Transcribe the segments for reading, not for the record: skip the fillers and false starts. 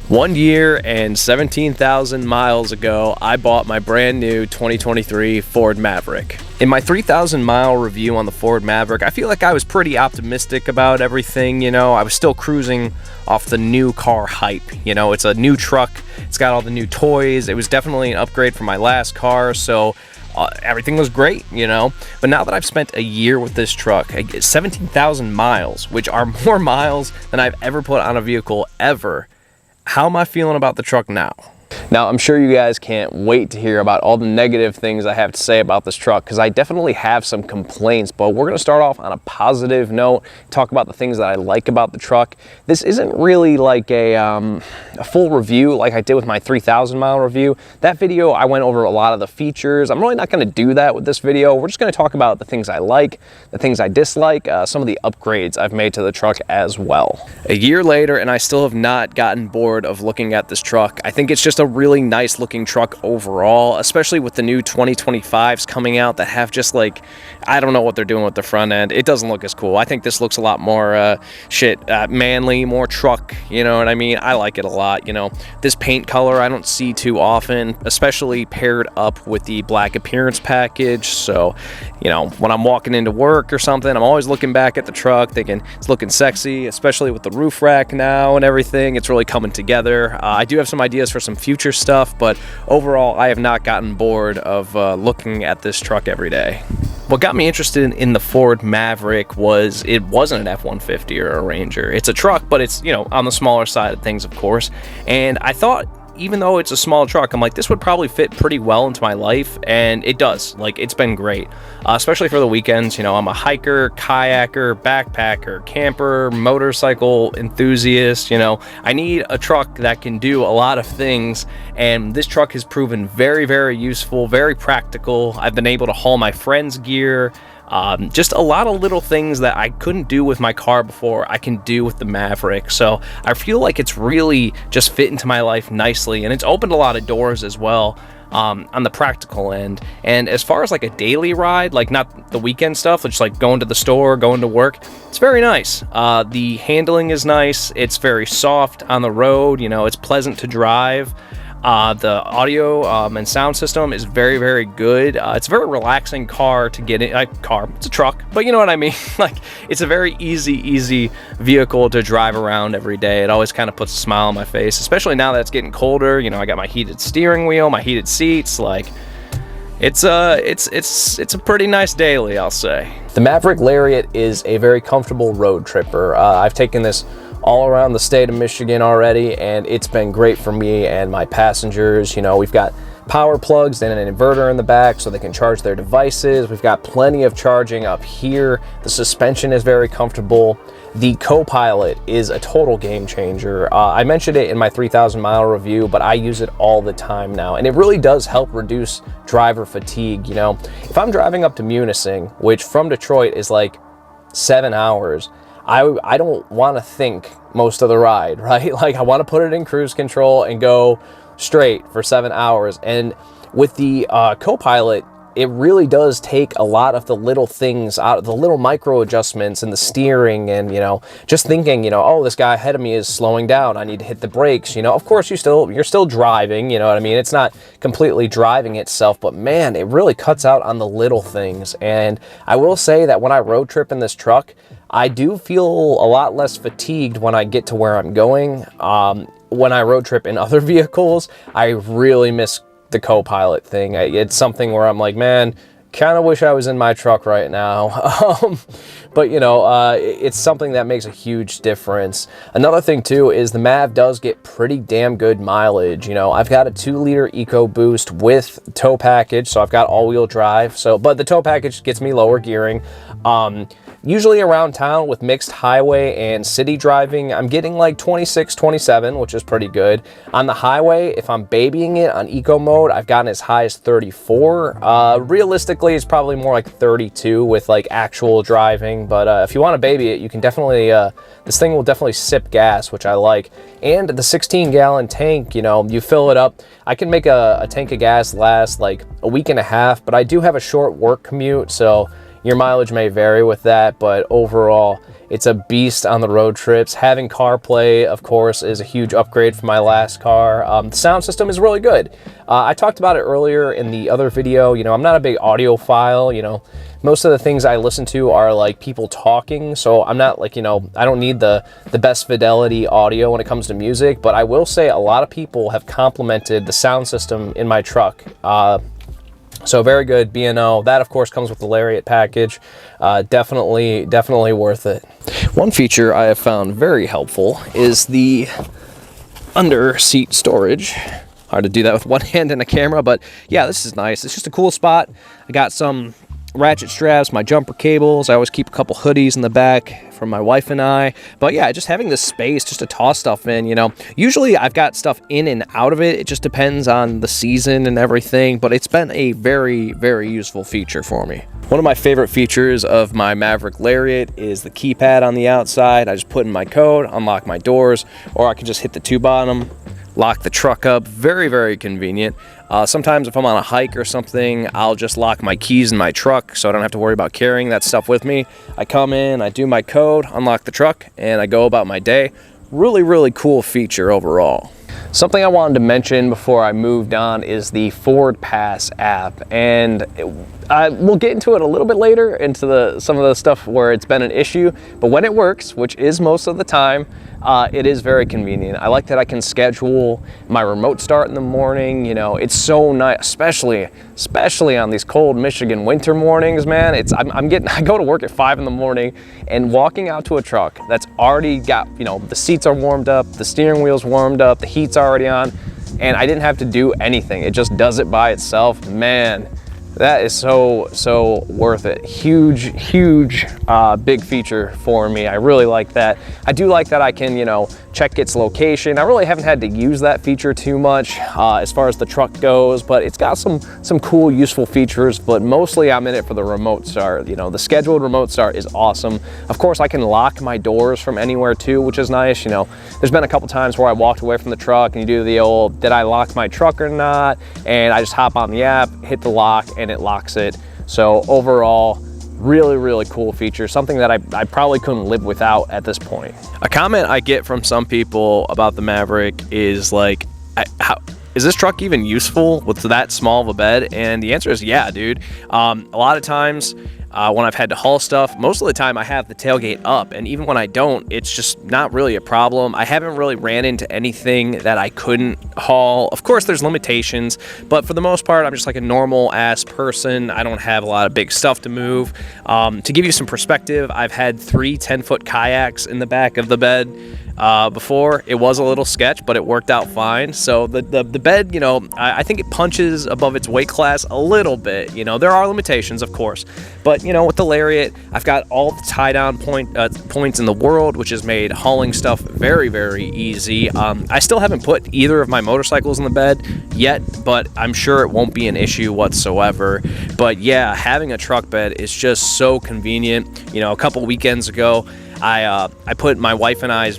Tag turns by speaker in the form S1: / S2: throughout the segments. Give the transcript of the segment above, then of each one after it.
S1: 1 year and 17,000 miles ago, I bought my brand new 2023 Ford Maverick. In my 3,000 mile review on the Ford Maverick, I feel like I was pretty optimistic about everything, you know. I was still cruising off the new car hype, you know. It's a new truck, it's got all the new toys. It was definitely an upgrade from my last car, so everything was great, you know. But now that I've spent a year with this truck, 17,000 miles, which are more miles than I've ever put on a vehicle ever, how am I feeling about the truck now? Now, I'm sure you guys can't wait to hear about all the negative things I have to say about this truck, because I definitely have some complaints, but we're going to start off on a positive note, talk about the things that I like about the truck. This isn't really like a full review like I did with my 3,000 mile review. That video, I went over a lot of the features. I'm really not going to do that with this video. We're just going to talk about the things I like, the things I dislike, some of the upgrades I've made to the truck as well. A year later, and I still have not gotten bored of looking at this truck. I think it's just a really nice looking truck overall, especially with the new 2025s coming out that have just like, I don't know what they're doing with the front end. It doesn't look as cool. I think this looks a lot more manly, more truck, you know what I mean? I like it a lot, you know. This paint color I don't see too often, especially paired up with the black appearance package. So, you know, when I'm walking into work or something, I'm always looking back at the truck thinking it's looking sexy, especially with the roof rack now and everything. It's really coming together. I do have some ideas for some future stuff, but overall I have not gotten bored of looking at this truck every day. What got me interested in the Ford Maverick was it wasn't an F-150 or a Ranger. It's a truck, but it's, you know, on the smaller side of things, of course. And I thought, even though it's a small truck, I'm like, this would probably fit pretty well into my life, and it does. Like, it's been great, especially for the weekends. You know, I'm a hiker, kayaker, backpacker, camper, motorcycle enthusiast. You know, I need a truck that can do a lot of things, and this truck has proven very, very useful, very practical. I've been able to haul my friends' gear. Just a lot of little things that I couldn't do with my car before, I can do with the Maverick. So I feel like it's really just fit into my life nicely, and it's opened a lot of doors as well on the practical end. And as far as like a daily ride, like not the weekend stuff, just like going to the store, going to work, it's very nice. The handling is nice. It's very soft on the road. You know, it's pleasant to drive. The audio and sound system is very, very good. It's a very relaxing car to get in. It's a truck, but you know what I mean? Like, it's a very easy vehicle to drive around every day. It always kind of puts a smile on my face, especially now that it's getting colder. You know, I got my heated steering wheel, my heated seats. Like, it's a pretty nice daily, I'll say. The Maverick Lariat is a very comfortable road tripper. I've taken this all around the state of Michigan already, and it's been great for me and my passengers. You know, we've got power plugs and an inverter in the back so they can charge their devices. We've got plenty of charging up here. The suspension is very comfortable. The co-pilot is a total game changer. I mentioned it in my 3,000 mile review, but I use it all the time now, and it really does help reduce driver fatigue. You know, if I'm driving up to Munising, which from Detroit is like 7 hours, I don't want to think most of the ride, right? Like, I want to put it in cruise control and go straight for 7 hours. And with the co-pilot, it really does take a lot of the little things out, the little micro adjustments in the steering, and, you know, just thinking, you know, oh, this guy ahead of me is slowing down, I need to hit the brakes. You know, of course you're still driving, you know what I mean? It's not completely driving itself, but man, it really cuts out on the little things. And I will say that when I road trip in this truck, I do feel a lot less fatigued when I get to where I'm going. When I road trip in other vehicles, I really miss the co-pilot thing. It's something where I'm like, man, kind of wish I was in my truck right now. But you know, it's something that makes a huge difference. Another thing too is the Mav does get pretty damn good mileage. You know, I've got a 2-liter EcoBoost with tow package, so I've got all-wheel drive. But the tow package gets me lower gearing. Usually around town with mixed highway and city driving, I'm getting like 26, 27, which is pretty good. On the highway, if I'm babying it on eco mode, I've gotten as high as 34. Realistically, it's probably more like 32 with like actual driving. But if you want to baby it, you can definitely, this thing will definitely sip gas, which I like. And the 16-gallon tank, you know, you fill it up. I can make a tank of gas last like a week and a half, but I do have a short work commute, so Your mileage may vary with that, but overall, it's a beast on the road trips. Having CarPlay, of course, is a huge upgrade from my last car. The sound system is really good. I talked about it earlier in the other video. You know, I'm not a big audiophile. You know, most of the things I listen to are like people talking, so I'm not like, you know, I don't need the best fidelity audio when it comes to music, but I will say a lot of people have complimented the sound system in my truck. So very good, B&O. That, of course, comes with the Lariat package. Definitely worth it. One feature I have found very helpful is the under seat storage. Hard to do that with one hand and a camera, but yeah, this is nice. It's just a cool spot. I got some ratchet straps, my jumper cables. I always keep a couple hoodies in the back from my wife and I. But yeah, just having this space just to toss stuff in, you know. Usually I've got stuff in and out of it. It just depends on the season and everything, but it's been a very, very useful feature for me. One of my favorite features of my Maverick Lariat is the keypad on the outside. I just put in my code, unlock my doors, or I can just hit the tube on them, lock the truck up. Very, very convenient. Sometimes if I'm on a hike or something, I'll just lock my keys in my truck so I don't have to worry about carrying that stuff with me. I come in, I do my code, unlock the truck, and I go about my day. Really, really cool feature overall. Something I wanted to mention before I moved on is the Ford Pass app, and we'll get into it a little bit later, into some of the stuff where it's been an issue, but when it works, which is most of the time, it is very convenient. I like that I can schedule my remote start in the morning. You know, it's so nice, especially on these cold Michigan winter mornings, man. I go to work at 5 in the morning, and walking out to a truck that's already got, you know, the seats are warmed up, the steering wheel's warmed up, the heat's already on, and I didn't have to do anything. It just does it by itself. Man, that is so worth it. Huge big feature for me. I really like that. I do like that I can, you know, check its location. I really haven't had to use that feature too much as far as the truck goes, but it's got some cool, useful features, but mostly I'm in it for the remote start. You know, the scheduled remote start is awesome. Of course, I can lock my doors from anywhere too, which is nice. You know, there's been a couple times where I walked away from the truck and you do the old, did I lock my truck or not? And I just hop on the app, hit the lock, and it locks it. So overall, really cool feature, something that I probably couldn't live without at this point. A comment I get from some people about the Maverick is like, is this truck even useful with that small of a bed? And the answer is yeah, dude. A lot of times when I've had to haul stuff, most of the time I have the tailgate up, and even when I don't, it's just not really a problem. I haven't really ran into anything that I couldn't haul. Of course, there's limitations, but for the most part, I'm just like a normal ass person. I don't have a lot of big stuff to move. To give you some perspective, I've had 3 10-foot kayaks in the back of the bed before. It was a little sketch, but it worked out fine. So the bed, you know, I think it punches above its weight class a little bit. You know, there are limitations, of course, but you know, with the Lariat, I've got all the tie-down points in the world, which has made hauling stuff very easy. I still haven't put either of my motorcycles in the bed yet, but I'm sure it won't be an issue whatsoever. But yeah, having a truck bed is just so convenient. You know, a couple weekends ago, I put my wife and I's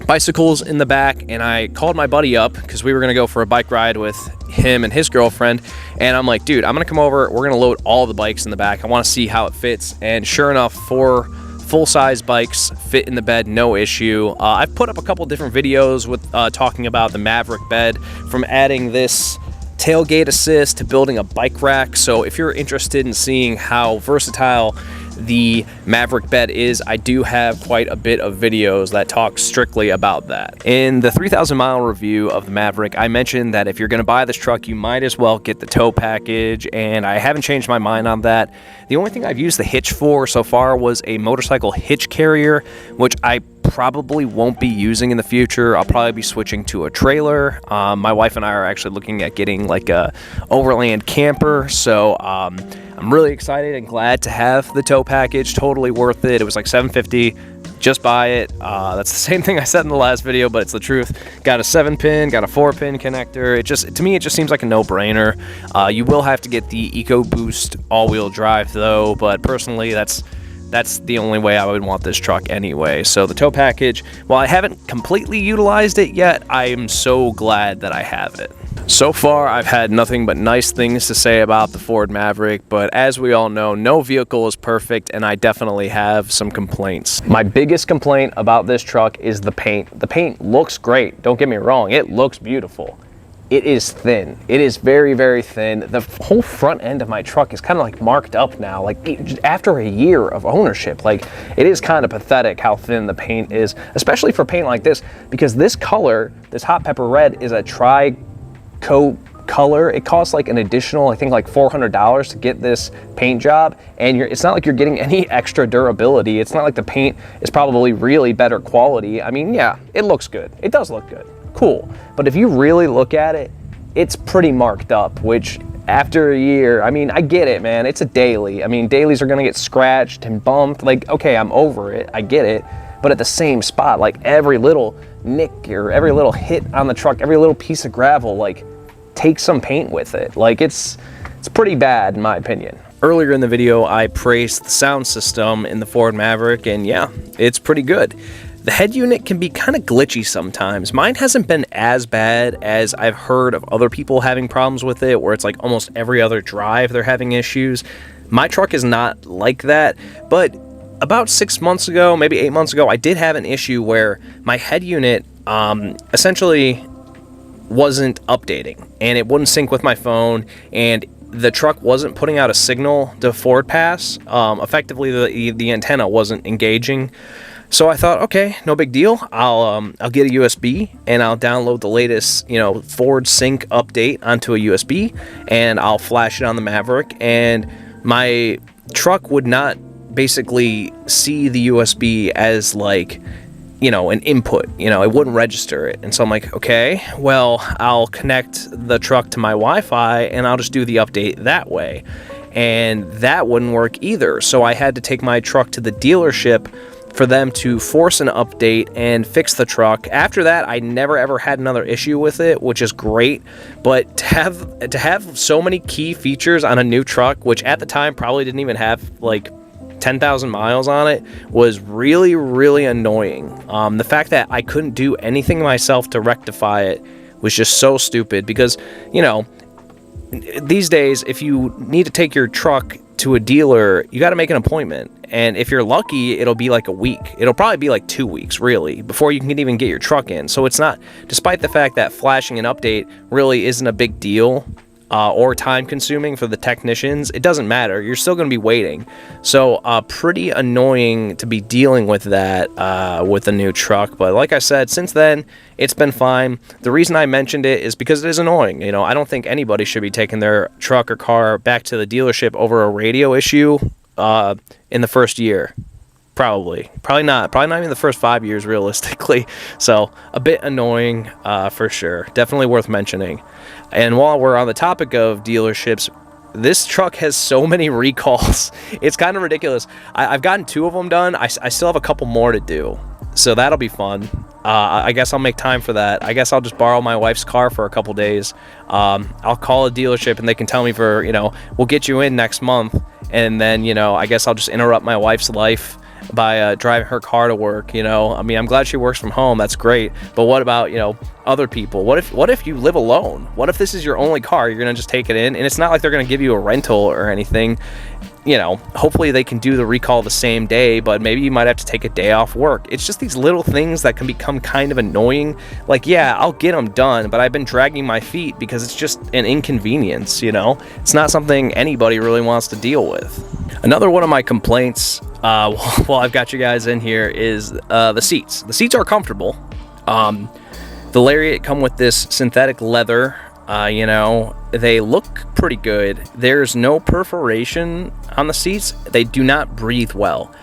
S1: bicycles in the back, and I called my buddy up because we were going to go for a bike ride with him and his girlfriend, and I'm like, dude, I'm going to come over, we're going to load all the bikes in the back, I want to see how it fits. And sure enough, 4 full-size bikes fit in the bed, no issue. I've put up a couple different videos with talking about the Maverick bed, from adding this tailgate assist to building a bike rack. So if you're interested in seeing how versatile the Maverick bed is, I do have quite a bit of videos that talk strictly about that. In the 3,000 mile review of the Maverick, I mentioned that if you're going to buy this truck, you might as well get the tow package, and I haven't changed my mind on that. The only thing I've used the hitch for so far was a motorcycle hitch carrier, which I probably won't be using in the future. I'll probably be switching to a trailer. My wife and I are actually looking at getting like a overland camper, so I'm really excited and glad to have the tow package. Totally worth it. It was like $750. Just buy it. That's the same thing I said in the last video, but it's the truth. Got a 7-pin, got a 4-pin connector. To me, it just seems like a no-brainer. You will have to get the EcoBoost all-wheel drive though, but personally, that's the only way I would want this truck anyway. So the tow package, while I haven't completely utilized it yet, I am so glad that I have it. So far, I've had nothing but nice things to say about the Ford Maverick, but as we all know, no vehicle is perfect, and I definitely have some complaints. My biggest complaint about this truck is the paint. The paint looks great, don't get me wrong, it looks beautiful. It is thin. It is very, very thin. The whole front end of my truck is kind of like marked up now, like after a year of ownership. Like, it is kind of pathetic how thin the paint is, especially for paint like this, because this color, this hot pepper red, is a tri-coat color. It costs like an additional, I think, like $400 to get this paint job, and it's not like you're getting any extra durability. It's not like the paint is probably really better quality. I mean, yeah, it looks good. It does look good. Cool. But if you really look at it, it's pretty marked up, which after a year, I mean, I get it, man. It's a daily. I mean, dailies are going to get scratched and bumped. Like, okay, I'm over it. I get it. But at the same spot, like every little nick or every little hit on the truck, every little piece of gravel, like, take some paint with it. Like, it's pretty bad in my opinion. Earlier in the video, I praised the sound system in the Ford Maverick, and yeah, it's pretty good. The head unit can be kind of glitchy sometimes. Mine hasn't been as bad as I've heard of other people having problems with it, where it's like almost every other drive they're having issues. My truck is not like that, but about 6 months ago, maybe 8 months ago, I did have an issue where my head unit essentially wasn't updating, and it wouldn't sync with my phone, and the truck wasn't putting out a signal to forward pass. Effectively, the antenna wasn't engaging. So I thought, okay, no big deal. I'll get a USB and I'll download the latest, Ford Sync update onto a USB, and I'll flash it on the Maverick, and my truck would not basically see the USB as like, an input. It wouldn't register it. And so I'm like, okay, well, I'll connect the truck to my Wi-Fi and I'll just do the update that way. And that wouldn't work either. So I had to take my truck to the dealership for them to force an update and fix the truck. After that, I never ever had another issue with it, which is great. But to have so many key features on a new truck, which at the time probably didn't even have like 10,000 miles on it, was really, really annoying. The fact that I couldn't do anything myself to rectify it was just so stupid, because, these days, if you need to take your truck to a dealer, you got to make an appointment. And if you're lucky, it'll be like a week. It'll probably be like 2 weeks, really, before you can even get your truck in. So it's not, despite the fact that flashing an update really isn't a big deal, or time consuming for the technicians, it doesn't matter. You're still going to be waiting. So pretty annoying to be dealing with that with a new truck. But like I said, since then, it's been fine. The reason I mentioned it is because it is annoying. I don't think anybody should be taking their truck or car back to the dealership over a radio issue in the first year. Probably not even the first 5 years realistically. So a bit annoying for sure. Definitely worth mentioning. And while we're on the topic of dealerships, this truck has so many recalls. It's kind of ridiculous. I've gotten 2 of them done. I still have a couple more to do, so that'll be fun. I guess I'll make time for that. I guess I'll just borrow my wife's car for a couple days. I'll call a dealership and they can tell me we'll get you in next month, and then I guess I'll just interrupt my wife's life by driving her car to work. I mean, I'm glad she works from home, that's great, but what about other people? What if you live alone? What if this is your only car? You're gonna just take it in, and it's not like they're gonna give you a rental or anything. Hopefully they can do the recall the same day, but maybe you might have to take a day off work. It's just these little things that can become kind of annoying. Like, yeah, I'll get them done, but I've been dragging my feet because it's just an inconvenience. It's not something anybody really wants to deal with. Another one of my complaints, while I've got you guys in here, is the seats. The seats are comfortable. The Lariat come with this synthetic leather. They look pretty good. There's no perforation on the seats. They do not breathe well.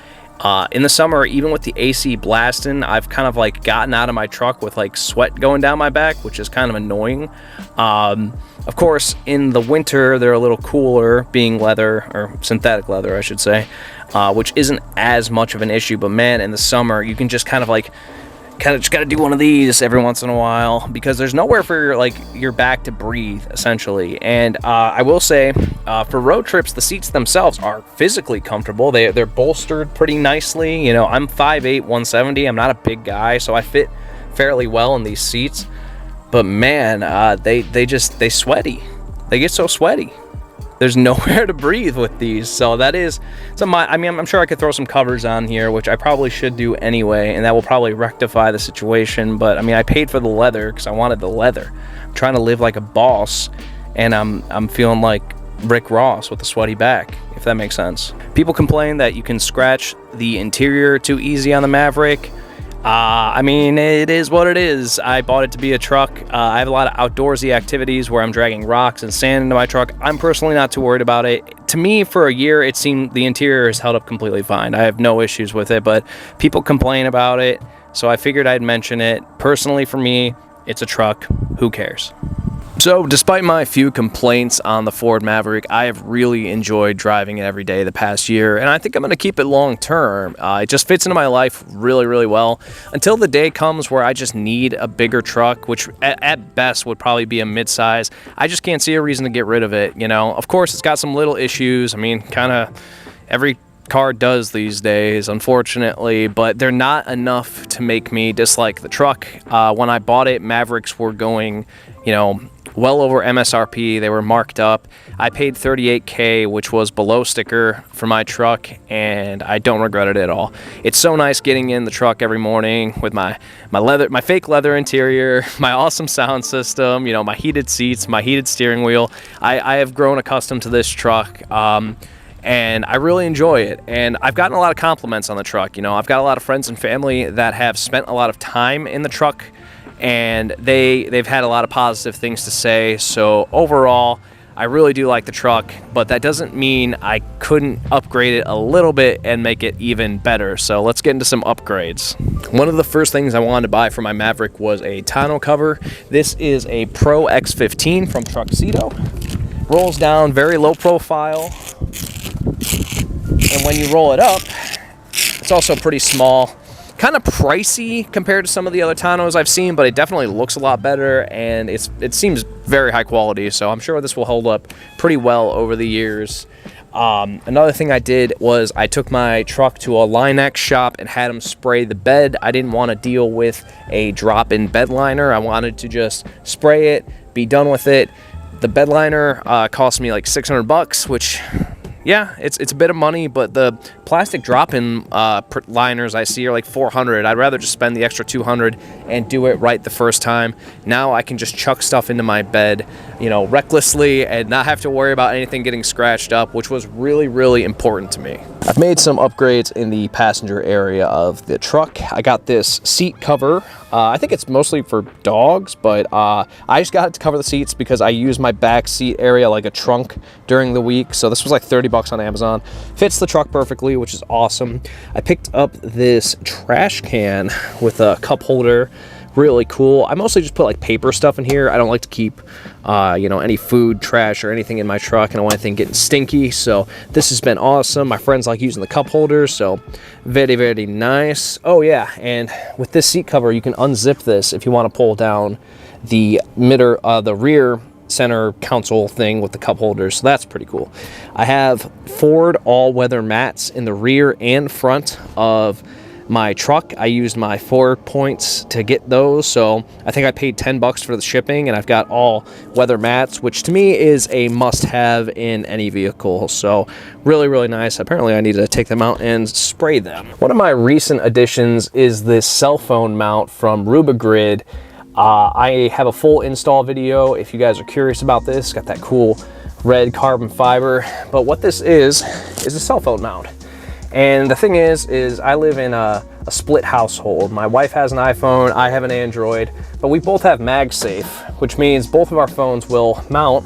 S1: In the summer, even with the AC blasting, I've kind of like gotten out of my truck with like sweat going down my back, which is kind of annoying. Of course, in the winter, they're a little cooler, being leather, or synthetic leather, I should say, which isn't as much of an issue. But man, in the summer, you can just kind of just got to do one of these every once in a while, because there's nowhere for your back to breathe, essentially. And I will say, for road trips, the seats themselves are physically comfortable. They're bolstered pretty nicely. I'm 5'8", 170. I'm not a big guy, so I fit fairly well in these seats. but man, they sweaty. They get so sweaty. There's nowhere to breathe with these, so that is some. I mean, I'm sure I could throw some covers on here, which I probably should do anyway, and that will probably rectify the situation. But I mean, I paid for the leather because I wanted the leather. I'm trying to live like a boss, and I'm feeling like Rick Ross with a sweaty back, if that makes sense. People complain that you can scratch the interior too easy on the Maverick. I mean, it is what it is. I bought it to be a truck. I have a lot of outdoorsy activities where I'm dragging rocks and sand into my truck. I'm personally not too worried about it. To me, for a year, it seemed the interior has held up completely fine. I have no issues with it, but people complain about it, so I figured I'd mention it. Personally, for me, it's a truck. Who cares? So, despite my few complaints on the Ford Maverick, I have really enjoyed driving it every day the past year, and I think I'm going to keep it long term. It just fits into my life really, really well until the day comes where I just need a bigger truck, which at best would probably be a midsize. I just can't see a reason to get rid of it, you know. Of course, it's got some little issues. I mean, kind of every car does these days, unfortunately, but they're not enough to make me dislike the truck. When I bought it, Mavericks were going, you know, well over MSRP. They were marked up. I paid $38K, which was below sticker for my truck, and I don't regret it at all. It's so nice getting in the truck every morning with my fake leather interior, my awesome sound system, you know, my heated seats, my heated steering wheel. I have grown accustomed to this truck, and I really enjoy it. And I've gotten a lot of compliments on the truck. You know, I've got a lot of friends and family that have spent a lot of time in the truck, and they've had a lot of positive things to say. So overall, I really do like the truck, but that doesn't mean I couldn't upgrade it a little bit and make it even better. So let's get into some upgrades. One of the first things I wanted to buy for my Maverick was a tonneau cover. This is a Pro X15 from Truxedo. Rolls down, very low profile, and when you roll it up, it's also pretty small. Kind of pricey compared to some of the other tonneaus I've seen, but it definitely looks a lot better, and it seems very high quality, so I'm sure this will hold up pretty well over the years. Another thing I did was I took my truck to a Line-X shop and had them spray the bed. I didn't want to deal with a drop-in bed liner. I wanted to just spray it, be done with it. The bed liner cost me like $600, which, yeah, it's a bit of money, but the plastic drop-in liners I see are like $400. I'd rather just spend the extra $200 and do it right the first time. Now I can just chuck stuff into my bed, you know, recklessly and not have to worry about anything getting scratched up, which was really, really important to me. I've made some upgrades in the passenger area of the truck. I got this seat cover. I think it's mostly for dogs, but I just got it to cover the seats because I use my back seat area like a trunk during the week. So this was like $30 on Amazon. Fits the truck perfectly, which is awesome. I picked up this trash can with a cup holder. Really cool. I mostly just put like paper stuff in here. I don't like to keep you know, any food, trash, or anything in my truck. I don't want anything getting stinky. So this has been awesome. My friends like using the cup holders, so very, very nice. Oh yeah, and with this seat cover, you can unzip this if you want to pull down the rear center console thing with the cup holders, so that's pretty cool. I have Ford all-weather mats in the rear and front of my truck. I used my Ford points to get those, so I think I paid $10 for the shipping, and I've got all weather mats, which to me is a must-have in any vehicle. So really, really nice. Apparently I need to take them out and spray them. One of my recent additions is this cell phone mount from Rubagrid. I have a full install video if you guys are curious about this. Got that cool red carbon fiber, but what this is a cell phone mount. And the thing is I live in a split household. My wife has an iPhone, I have an Android, but we both have MagSafe, which means both of our phones will mount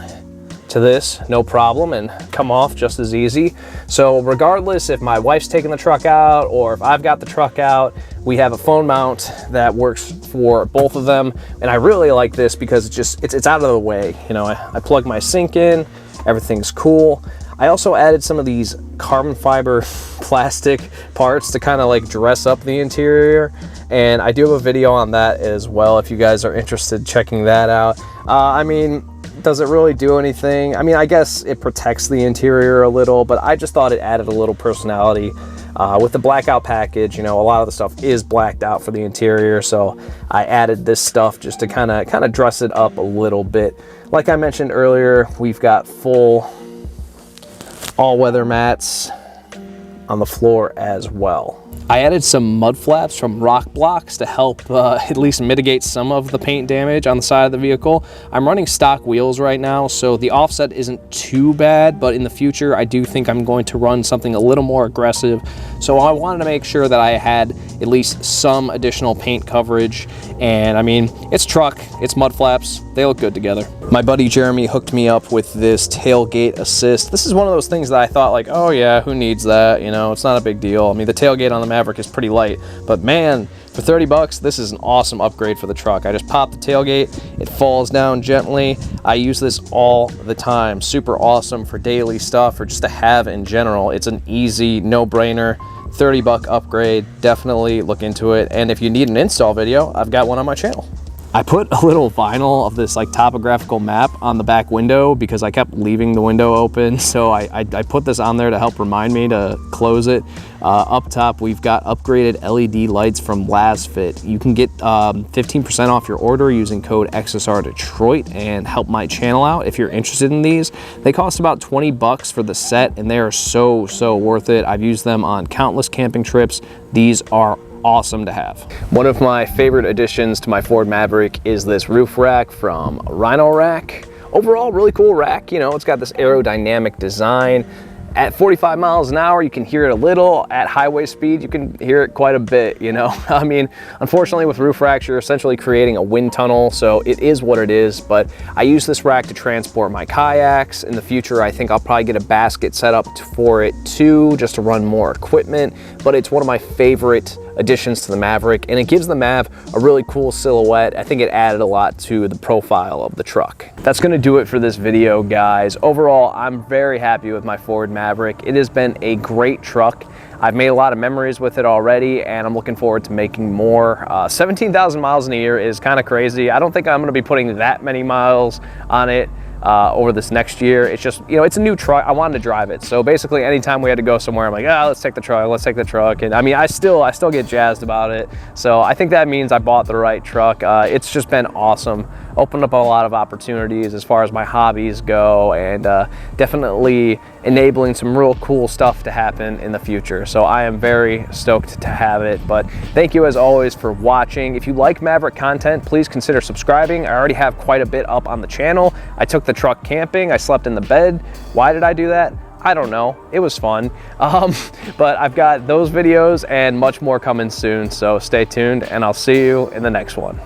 S1: to this no problem and come off just as easy. So regardless if my wife's taking the truck out or if I've got the truck out, we have a phone mount that works for both of them. And I really like this because it's out of the way. You know, I plug my sink in, everything's cool. I also added some of these carbon fiber plastic parts to kind of like dress up the interior, and I do have a video on that as well if you guys are interested checking that out. I mean, does it really do anything? I mean, I guess it protects the interior a little, but I just thought it added a little personality With the blackout package, you know, a lot of the stuff is blacked out for the interior, so I added this stuff just to kind of dress it up a little bit. Like I mentioned earlier, we've got full all-weather mats on the floor as well. I added some mud flaps from rock blocks to help at least mitigate some of the paint damage on the side of the vehicle. I'm running stock wheels right now, so the offset isn't too bad, but in the future I do think I'm going to run something a little more aggressive. So I wanted to make sure that I had at least some additional paint coverage. And I mean, it's truck, it's mud flaps, they look good together. My buddy Jeremy hooked me up with this tailgate assist. This is one of those things that I thought like, oh yeah, who needs that? You know, it's not a big deal. I mean, the tailgate on the Maverick is pretty light, but man, for 30 bucks, this is an awesome upgrade for the truck. I just pop the tailgate, it falls down gently. I use this all the time. Super awesome for daily stuff or just to have in general. It's an easy, no-brainer. 30-buck upgrade, definitely look into it. And if you need an install video, I've got one on my channel. I put a little vinyl of this like topographical map on the back window because I kept leaving the window open. So I put this on there to help remind me to close it. Up top, we've got upgraded LED lights from LasFit. You can get 15% off your order using code XSR Detroit and help my channel out if you're interested in these. They cost about 20 bucks for the set and they are so worth it. I've used them on countless camping trips. These are awesome to have. One of my favorite additions to my Ford Maverick is this roof rack from Rhino Rack. Overall, really cool rack. You know, it's got this aerodynamic design. At 45 miles an hour, you can hear it a little. At highway speed, you can hear it quite a bit, you know? I mean, unfortunately with roof racks, you're essentially creating a wind tunnel, so it is what it is, but I use this rack to transport my kayaks. In the future, I think I'll probably get a basket set up for it too, just to run more equipment, but it's one of my favorite additions to the Maverick, and it gives the Mav a really cool silhouette. I think it added a lot to the profile of the truck. That's gonna do it for this video, guys. Overall, I'm very happy with my Ford Maverick. It has been a great truck. I've made a lot of memories with it already, and I'm looking forward to making more. 17,000 miles in a year is kind of crazy. I don't think I'm gonna be putting that many miles on it over this next year. It's just, you know, it's a new truck. I wanted to drive it. So basically anytime we had to go somewhere, I'm like, let's take the truck. And I mean, I still get jazzed about it. So I think that means I bought the right truck. It's just been awesome. Opened up a lot of opportunities as far as my hobbies go, and definitely enabling some real cool stuff to happen in the future. So I am very stoked to have it. But thank you as always for watching. If you like Maverick content, please consider subscribing. I already have quite a bit up on the channel. I took the truck camping. I slept in the bed. Why did I do that? I don't know. It was fun. But I've got those videos and much more coming soon. So stay tuned and I'll see you in the next one.